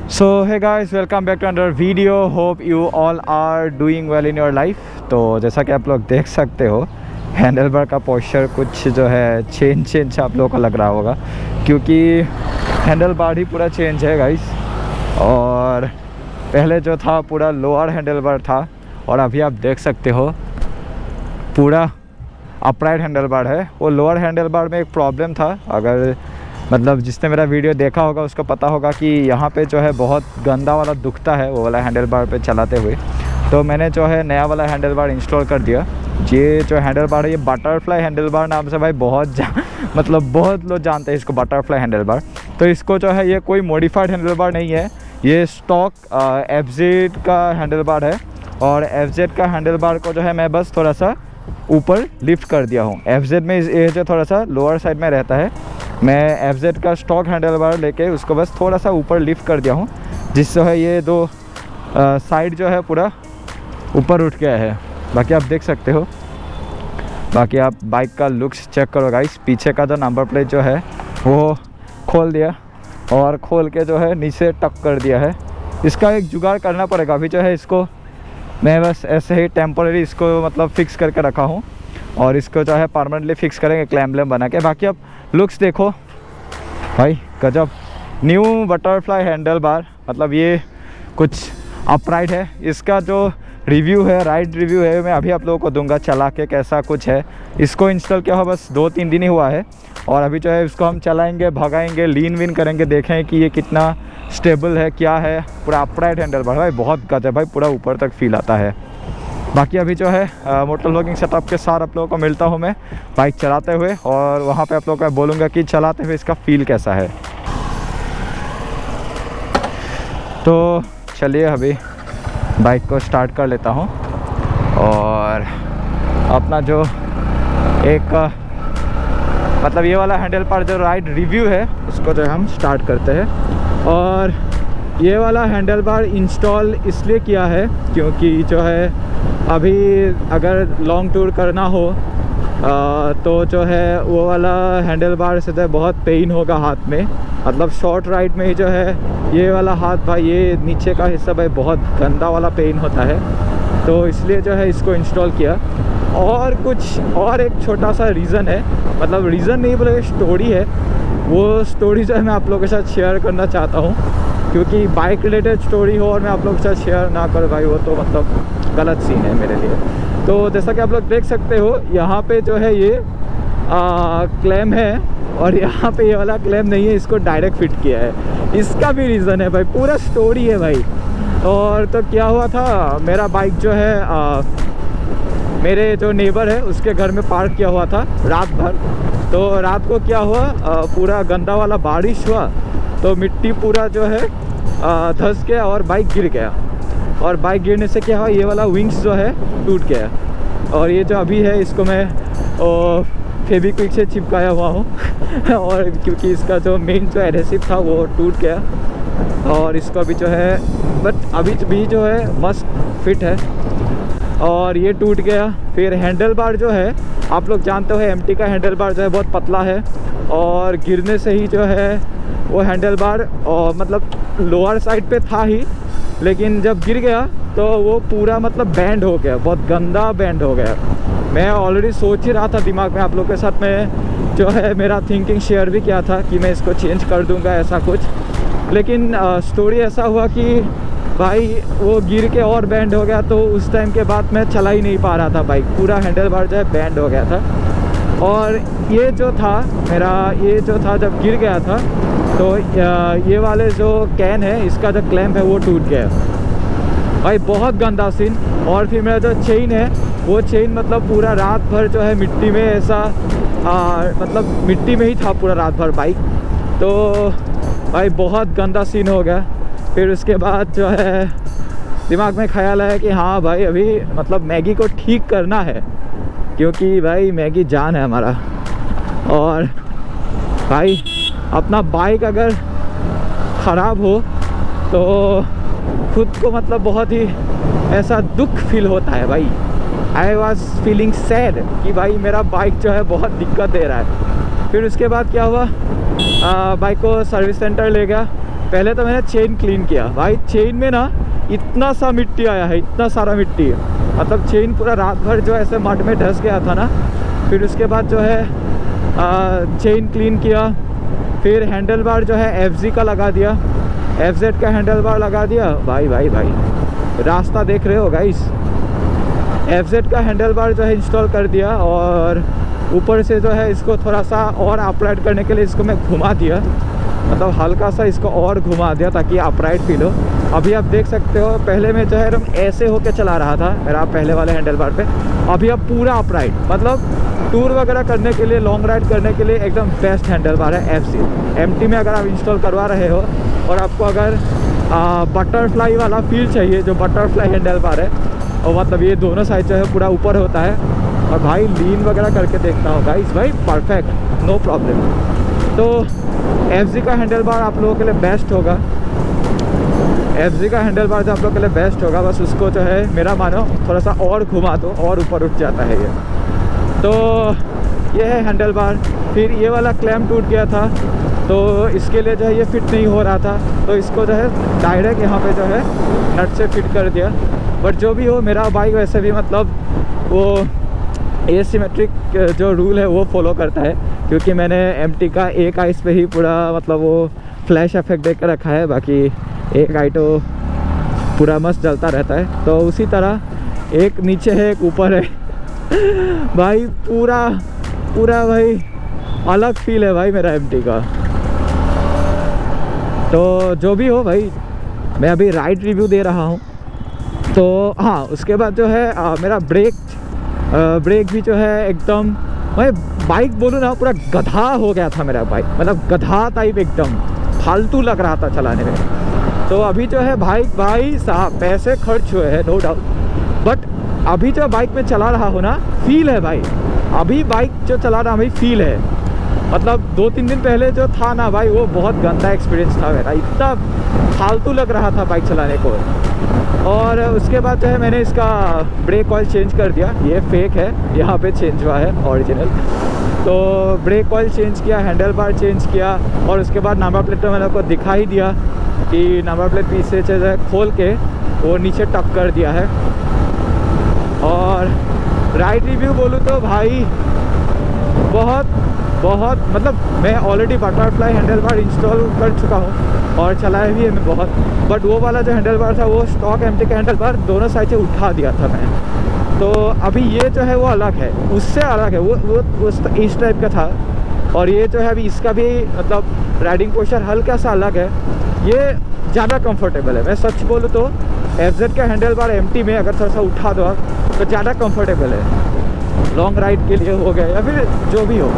सो है guys, welcome back to another video. Hope you all are doing well in your life. तो जैसा कि आप लोग देख सकते हो, हैंडल बार का पोस्चर कुछ जो है चेंज आप लोगों को लग रहा होगा, क्योंकि हैंडल बार ही पूरा चेंज है गाइस। और पहले जो था पूरा लोअर हैंडल बार था, और अभी आप देख सकते हो पूरा अपराइट हैंडल बार है। वो लोअर हैंडल बार में एक प्रॉब्लम था, अगर मतलब जिसने मेरा वीडियो देखा होगा उसको पता होगा कि यहाँ पे जो है बहुत गंदा वाला दुखता है वो वाला हैंडल बार पे चलाते हुए। तो मैंने जो है नया वाला हैंडल बार इंस्टॉल कर दिया। ये जो हैंडल बार है ये बटरफ्लाई हैंडल बार नाम से भाई मतलब बहुत लोग जानते हैं इसको, बटरफ्लाई हैंडल बार। तो इसको जो है ये कोई मॉडिफाइड हैंडल बार नहीं है, ये स्टॉक FZ का हैंडल बार है। और FZ का हैंडल बार को जो है मैं बस थोड़ा सा ऊपर लिफ्ट कर दिया हूँ। FZ में ये जो थोड़ा सा लोअर साइड में रहता है, मैं FZ का स्टॉक हैंडल बार लेके उसको बस थोड़ा सा ऊपर लिफ्ट कर दिया हूँ, जिससे है ये दो साइड जो है पूरा ऊपर उठ गया है। बाकी आप देख सकते हो। बाकी आप बाइक का लुक्स चेक करो गाइस। पीछे का जो नंबर प्लेट जो है वो खोल दिया, और खोल के जो है नीचे टक कर दिया है। इसका एक जुगाड़ करना पड़ेगा। अभी जो है इसको मैं बस ऐसे ही टेम्पोरेरी इसको मतलब फिक्स करके रखा हूँ, और इसको जो है परमानेंटली फिक्स करेंगे क्लैम व्लैम बना के। बाकी अब लुक्स देखो भाई, गजब। न्यू बटरफ्लाई हैंडल बार, मतलब ये कुछ अपराइट है। इसका जो रिव्यू है, राइड रिव्यू है, मैं अभी आप लोगों को दूंगा चला के कैसा कुछ है। इसको इंस्टॉल किया हुआ बस 2-3 दिन ही हुआ है, और अभी जो है इसको हम चलाएंगे, भगाएंगे, लीन विन करेंगे, देखें कि ये कितना स्टेबल है, क्या है। पूरा अपराइट हैंडल बार भाई, बहुत गजब भाई, पूरा ऊपर तक फील आता है। बाकी अभी जो है मोटर व्लॉगिंग सेटअप के साथ आप लोगों को मिलता हूँ मैं बाइक चलाते हुए, और वहाँ पे आप लोगों को मैं बोलूँगा कि चलाते हुए इसका फ़ील कैसा है। तो चलिए अभी बाइक को स्टार्ट कर लेता हूँ, और अपना जो एक मतलब ये वाला हैंडल बार जो राइड रिव्यू है उसको जो हम स्टार्ट करते हैं। और ये वाला हैंडल बार इंस्टॉल इसलिए किया है क्योंकि जो है अभी अगर लॉन्ग टूर करना हो तो जो है वो वाला हैंडल बार से तो बहुत पेन होगा हाथ में। मतलब शॉर्ट राइड में ही जो है ये वाला हाथ भाई, ये नीचे का हिस्सा भाई बहुत गंदा वाला पेन होता है। तो इसलिए जो है इसको इंस्टॉल किया। और एक छोटा सा रीज़न है, मतलब रीज़न नहीं बोले, स्टोरी है। वो स्टोरी जो है मैं आप लोगों के साथ शेयर करना चाहता हूँ, क्योंकि बाइक रिलेटेड स्टोरी हो और मैं आप लोगों के साथ शेयर ना करूँ भाई, वो तो मतलब गलत सीन है मेरे लिए। तो जैसा कि आप लोग देख सकते हो यहाँ पे जो है ये क्लेम है, और यहाँ पे ये वाला क्लेम नहीं है, इसको डायरेक्ट फिट किया है। इसका भी रीज़न है भाई, पूरा स्टोरी है भाई। और तो क्या हुआ था, मेरा बाइक जो है मेरे जो नेबर है उसके घर में पार्क किया हुआ था रात भर। तो रात को क्या हुआ, पूरा गंदा वाला बारिश हुआ, तो मिट्टी पूरा जो है धंस गया और बाइक गिर गया। और बाइक गिरने से क्या हुआ, ये वाला विंग्स जो है टूट गया। और ये जो अभी है इसको मैं फेविक्विक से चिपकाया हुआ हूँ और क्योंकि इसका जो मेन जो एडहेसिव था वो टूट गया, और इसको अभी जो है बट अभी भी जो है मस्त फिट है। और ये टूट गया। फिर हैंडल बार जो है आप लोग जानते हो MT का हैंडल बार जो है बहुत पतला है, और गिरने से ही जो है वो हैंडल बार मतलब लोअर साइड पे था ही, लेकिन जब गिर गया तो वो पूरा मतलब बैंड हो गया, बहुत गंदा बैंड हो गया। मैं ऑलरेडी सोच ही रहा था दिमाग में, आप लोग के साथ मैं जो है मेरा थिंकिंग शेयर भी किया था कि मैं इसको चेंज कर दूंगा ऐसा कुछ। लेकिन स्टोरी ऐसा हुआ कि भाई वो गिर के और बैंड हो गया, तो उस टाइम के बाद मैं चला ही नहीं पा रहा था बाइक, पूरा हैंडल बार जो है बैंड हो गया था। और ये जो था मेरा, ये जो था जब गिर गया था तो ये वाले जो कैन है इसका जो क्लैम्प है वो टूट गया भाई, बहुत गंदा सीन। और फिर मेरा जो चेन है वो चेन मतलब पूरा रात भर जो है मिट्टी में ऐसा मतलब मिट्टी में ही था पूरा रात भर बाइक। तो भाई बहुत गंदा सीन हो गया। फिर उसके बाद जो है दिमाग में ख्याल आया कि हाँ भाई अभी मतलब मैगी को ठीक करना है, क्योंकि भाई मैगी जान है हमारा। और भाई अपना बाइक अगर ख़राब हो तो खुद को मतलब बहुत ही ऐसा दुख फील होता है भाई। आई वॉज फीलिंग सैड कि भाई मेरा बाइक जो है बहुत दिक्कत दे रहा है। फिर उसके बाद क्या हुआ, बाइक को सर्विस सेंटर ले गया, पहले तो मैंने चेन क्लीन किया भाई। चेन में ना इतना सा मिट्टी आया है, इतना सारा मिट्टी, मतलब चेन पूरा रात भर जो ऐसे मड में धंस गया था ना। फिर उसके बाद जो है चेन क्लीन किया, फिर हैंडल बार जो है FZ का लगा दिया, FZ का हैंडल बार लगा दिया। भाई भाई भाई रास्ता देख रहे हो गाइस, FZ का हैंडल बार जो है इंस्टॉल कर दिया, और ऊपर से जो है इसको थोड़ा सा और अपराइट करने के लिए इसको मैं घुमा दिया, मतलब हल्का सा इसको और घुमा दिया ताकि अपराइट फील हो। अभी आप देख सकते हो, पहले में जो है एकदम ऐसे होके चला रहा था मेरा पहले वाले हैंडल बार पे, अभी अब पूरा अपराइट, मतलब टूर वगैरह करने के लिए, लॉन्ग राइड करने के लिए एकदम बेस्ट हैंडल बार है FZ। MT में अगर आप इंस्टॉल करवा रहे हो और आपको अगर बटरफ्लाई वाला फील चाहिए, जो बटरफ्लाई हैंडल बार है, और मतलब ये दोनों साइड जो है पूरा ऊपर होता है, और भाई लीन वगैरह करके देखता हूँ गाइस, भाई परफेक्ट, नो प्रॉब्लम। तो FZ का हैंडल बार आप लोगों के लिए बेस्ट होगा, FZ का हैंडल बार जो आप लोगों के लिए बेस्ट होगा, बस उसको जो है मेरा मानो थोड़ा सा और घुमा दो और ऊपर उठ जाता है ये। तो ये है हैंडल बार। फिर ये वाला क्लैम्प टूट गया था, तो इसके लिए जो है ये फिट नहीं हो रहा था, तो इसको जो है डायरेक्ट यहाँ पे जो है नट से फिट कर दिया। बट जो भी हो, मेरा बाइक वैसे भी मतलब वो एसिमेट्रिक जो रूल है वो फॉलो करता है, क्योंकि मैंने MT का एक आइस पे ही पूरा मतलब वो फ्लैश इफेक्ट दे कर रखा है, बाकी एक आई तो पूरा मस्त जलता रहता है। तो उसी तरह एक नीचे है एक ऊपर है भाई पूरा पूरा भाई अलग फील है भाई मेरा MT का। तो जो भी हो भाई, मैं अभी राइड रिव्यू दे रहा हूँ। तो हाँ, उसके बाद जो है मेरा ब्रेक भी जो है एकदम, मैं बाइक बोलूँ ना पूरा गधा हो गया था मेरा बाइक, मतलब गधा टाइप एकदम फालतू लग रहा था चलाने में। तो अभी जो है भाई साहब पैसे खर्च हुए हैं नो डाउट, बट अभी जो बाइक में चला रहा हूँ ना, फील है भाई। अभी बाइक जो चला रहा भाई फील है, मतलब 2-3 दिन पहले जो था ना भाई, वो बहुत गंदा एक्सपीरियंस था मेरा, इतना फालतू लग रहा था बाइक चलाने को। और उसके बाद जो है मैंने इसका ब्रेक ऑयल चेंज कर दिया, ये फेक है, यहाँ पे चेंज हुआ है ओरिजिनल। तो ब्रेक ऑयल चेंज किया, हैंडल बार चेंज किया, और उसके बाद नंबर प्लेट तो मैंने आपको दिखा ही दिया कि नंबर प्लेट पीछे से खोल के वो नीचे टक कर दिया है। और राइड रिव्यू बोलूँ तो भाई बहुत मतलब मैं already butterfly handle bar install कर चुका हूँ और चलाया भी है मैं बहुत, बट वो वाला जो हैंडल बार था वो स्टॉक MT का हैंडल बार दोनों साइड से उठा दिया था मैं। तो अभी ये जो है वो अलग है, उससे अलग है, वो इस टाइप का था, और ये जो है अभी इसका भी मतलब राइडिंग पोस्चर हल्का सा अलग है, ये ज़्यादा कंफर्टेबल है। मैं सच बोलूँ तो FZ का हैंडल बार MT में अगर थोड़ा सा उठा दो तो ज़्यादा कंफर्टेबल है, लॉन्ग राइड के लिए हो गया या फिर जो भी हो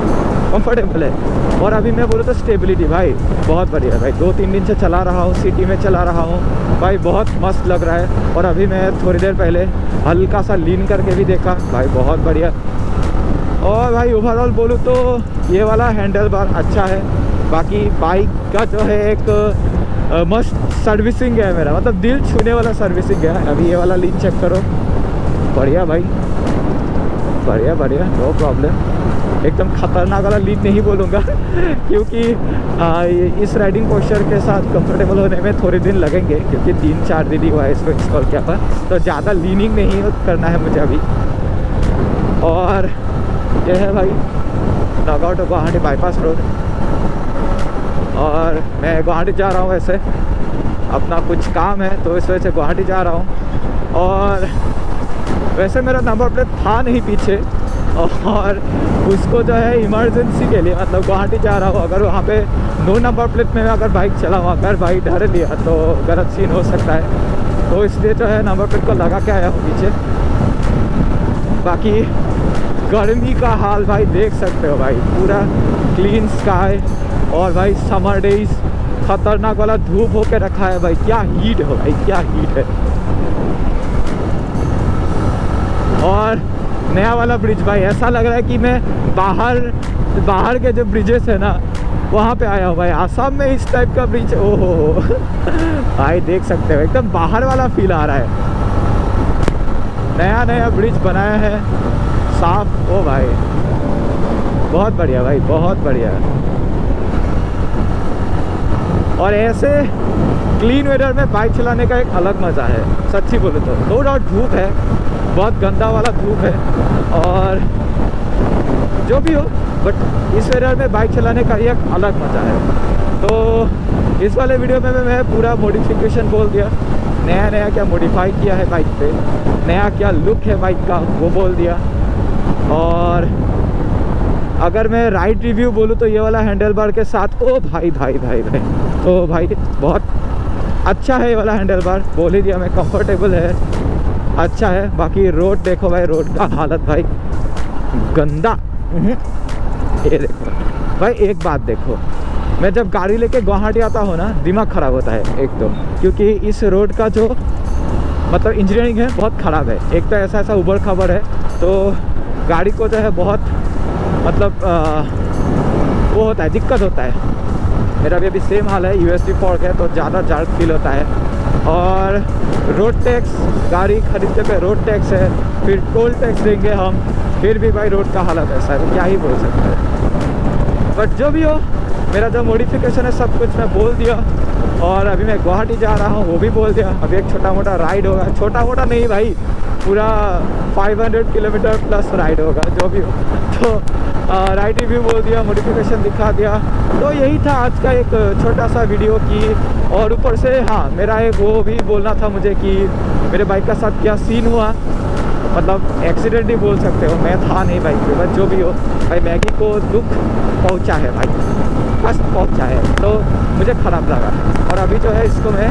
कंफर्टेबल है। और अभी मैं बोलूँ तो स्टेबिलिटी भाई बहुत बढ़िया है भाई, 2-3 दिन से चला रहा हूँ, सिटी में चला रहा हूँ भाई, बहुत मस्त लग रहा है। और अभी मैं थोड़ी देर पहले हल्का सा लीन करके भी देखा भाई, बहुत बढ़िया। और भाई ओवरऑल बोलूँ तो ये वाला हैंडल बार अच्छा है, बाकी बाइक का जो है एक मस्त सर्विसिंग है मेरा, मतलब दिल छूने वाला सर्विसिंग है। अभी ये वाला लीन चेक करो, बढ़िया भाई, बढ़िया नो प्रॉब्लम, एकदम खतरनाक वाला लीड नहीं बोलूँगा क्योंकि इस राइडिंग पोस्चर के साथ कंफर्टेबल होने में थोड़े दिन लगेंगे, क्योंकि 3-4 दिन ही हुआ है इसको इंस्टॉल किया था, तो ज़्यादा लीनिंग नहीं करना है मुझे अभी। और ये है भाई Nagaur to Guwahati bypass road, और मैं गुवाहाटी जा रहा हूँ, वैसे अपना कुछ काम है तो इस वजह से गुवाहाटी जा रहा हूँ। और वैसे मेरा नंबर प्लेट था नहीं पीछे, और उसको जो है इमरजेंसी के लिए मतलब गुवाहाटी जा रहा हूँ, अगर वहाँ पे नो नंबर प्लेट में अगर बाइक चलाऊँ, अगर बाइक धर लिया तो गलत सीन हो सकता है, तो इसलिए जो है नंबर प्लेट को लगा के आया हूँ पीछे। बाकी गर्मी का हाल भाई देख सकते हो भाई, पूरा क्लीन स्काई, और भाई समर डेज खतरनाक वाला धूप होके रखा है भाई, क्या हीट हो भाई, क्या हीट है। और नया वाला ब्रिज भाई ऐसा लग रहा है कि मैं बाहर के जो ब्रिजेस है ना वहाँ पे आया हूँ भाई, आसाम में इस टाइप का ब्रिज, ओहो भाई देख सकते हो एकदम बाहर वाला फील आ रहा है। नया ब्रिज बनाया है साफ, ओ भाई बहुत बढ़िया भाई, बहुत बढ़िया। और ऐसे क्लीन वेदर में बाइक चलाने का एक अलग मज़ा है, सच्ची बोले तो। नो डाउट धूप है, बहुत गंदा वाला धूप है, और जो भी हो, बट इस वेदर में बाइक चलाने का एक अलग मज़ा है। तो इस वाले वीडियो में मैं पूरा मॉडिफिकेशन बोल दिया, नया नया क्या मॉडिफाई किया है बाइक पे, नया क्या लुक है बाइक का वो बोल दिया। और अगर मैं राइड रिव्यू बोलूँ तो ये वाला हैंडल बार के साथ, ओ भाई भाई भाई भाई, तो भाई बहुत अच्छा है ये वाला हैंडल बार, बोल ही दिया मैं, कंफर्टेबल है, अच्छा है। बाकी रोड देखो भाई, रोड का हालत भाई गंदा। ये देखो भाई, एक बात देखो, मैं जब गाड़ी लेके गुवाहाटी आता हूँ ना, दिमाग ख़राब होता है एक तो, क्योंकि इस रोड का जो मतलब इंजीनियरिंग है बहुत ख़राब है। एक तो ऐसा ऐसा उबड़ खाबड़ है, तो गाड़ी को जो है बहुत मतलब वो होता है, दिक्कत होता है। मेरा भी अभी सेम हाल है, यूएसडी फॉर्क है तो ज़्यादा जार्क फील होता है। और रोड टैक्स, गाड़ी खरीदने पे रोड टैक्स है, फिर टोल टैक्स देंगे हम, फिर भी भाई रोड का हालत ऐसा है, तो क्या ही बोल सकते हैं। बट जो भी हो, मेरा जो मॉडिफिकेशन है सब कुछ मैं बोल दिया। और अभी मैं गुवाहाटी जा रहा हूँ वो भी बोल दिया। अभी एक छोटा मोटा राइड होगा, छोटा मोटा नहीं भाई, पूरा 500 किलोमीटर प्लस राइड होगा, जो भी हो। तो राइड रिव्यू बोल दिया, मॉडिफिकेशन दिखा दिया। तो यही था आज का एक छोटा सा वीडियो की। और ऊपर से हाँ, मेरा एक वो भी बोलना था मुझे कि मेरे बाइक का साथ क्या सीन हुआ, मतलब एक्सीडेंट ही बोल सकते हो, मैं था नहीं बाइक पे, बस जो भी हो भाई, मैगी को दुख पहुंचा है भाई, कष्ट पहुंचा है, तो मुझे ख़राब लगा। और अभी जो है इसको मैं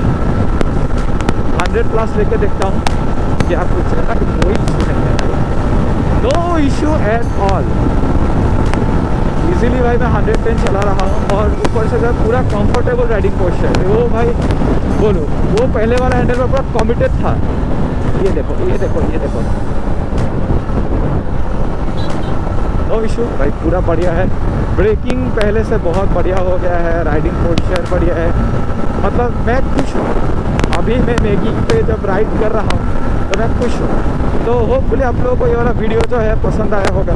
100 प्लस लेके देखता हूँ क्या कुछ है, कोई इशू नहीं है, no issue at all. Easily भाई मैं 110 चला रहा हूँ, और ऊपर से जब पूरा कंफर्टेबल राइडिंग पोस्चर है वो भाई, बोलो वो पहले वाला हैंडल में पूरा कमिटेड था। ये देखो, ये देखो, ये देखो, नो इशू भाई, पूरा बढ़िया है। ब्रेकिंग पहले से बहुत बढ़िया हो गया है, राइडिंग पोस्चर बढ़िया है, मतलब मैं खुश हूँ। अभी मैं मैगी पे जब राइड कर रहा हूँ तो मैं खुश हूँ। तो होपफुली आप लोगों को ये वाला वीडियो जो है पसंद आया होगा,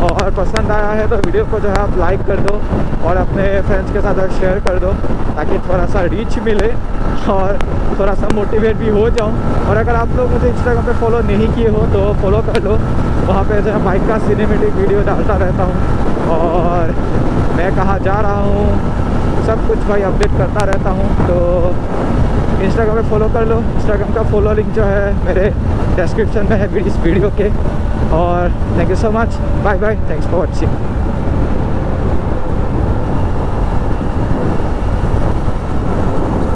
और पसंद आया है तो वीडियो को जो है आप लाइक कर दो और अपने फ्रेंड्स के साथ शेयर कर दो, ताकि थोड़ा सा रीच मिले और थोड़ा सा मोटिवेट भी हो जाऊं। और अगर आप लोग मुझे इंस्टाग्राम पे फॉलो नहीं किए हो तो फॉलो कर लो, वहाँ पे जो है बाइक का सिनेमेटिक वीडियो डालता रहता हूँ, और मैं कहाँ जा रहा हूँ सब कुछ भाई अपडेट करता रहता हूँ। तो इंस्टाग्राम पे फॉलो कर लो, इंस्टाग्राम का फॉलो लिंक जो है मेरे डिस्क्रिप्शन में है इस वीडियो के। और thank you so much, bye bye, thanks for watching.